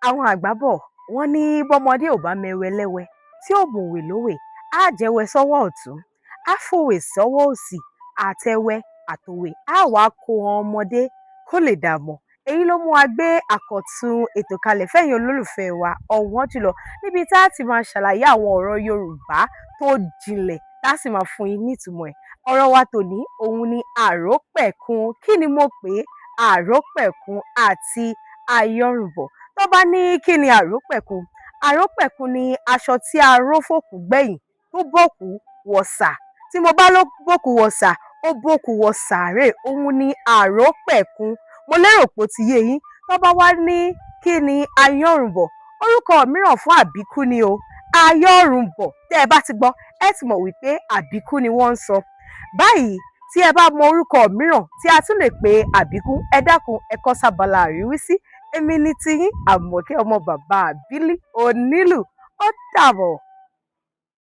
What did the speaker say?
Àwọn àgbà bọ̀, wọ́n ní bọ́mọdé ò bá mẹwẹ lẹ́wẹ, tí ò mọ̀wé lówè, á jẹ́wẹ sọ́wọ́ ọ̀tún, á fòwè sọ́wọ́ òsì, àtẹwẹ àtòwè, á wàá kó wọn ọmọdé kó lè dààmú. Èyí ló mú wa gbé àkọ̀tun ètò kalẹ̀ fẹ́yìn olólùfẹ́ wa ọ̀wọ́n jùlọ, níbi tá a ti máa ṣàlàyé àwọn ọ̀rọ̀ Yorùbá tó jinlẹ̀ tá a sì máa fún yín nítumọ̀ ẹ̀. Ọ̀rọ̀ wa tòní òun ni àrópẹ̀kun. Kí ni mo pè é? Àrópẹ̀kun àti àyọrùbọ̀. Tó bá ní kí ni àrópẹ̀kun? Àrópẹ̀kun ni aṣọ tí a ró fòkú gbẹ̀yìn tó bòkú wọ̀sà. Tí mo bá ló bòkú wọ̀sà, ó bòkú wọ sàárè, òun ni àrópẹ̀kun. Mo lérò pé ó ti yé yín. Tó bá wá ní kí ni àyọrùbọ̀? Orúkọ mìíràn fún àbíkú ni o. Àyọrùbọ̀, tẹ́ ẹ bá ti gbọ́, ẹ ti mọ̀ wípé àbíkú ni wọ́n ń sọ. Báyìí, tí ẹ bá mọ orúkọ mìíràn tí a tún lè pe àbíkú, ẹ dákun ẹ kọ sábàlá àríwísí. Èmi ni tiyín Àmọ̀kẹ́ ọmọ bàbá àbílí onílù. Ó dàbọ̀.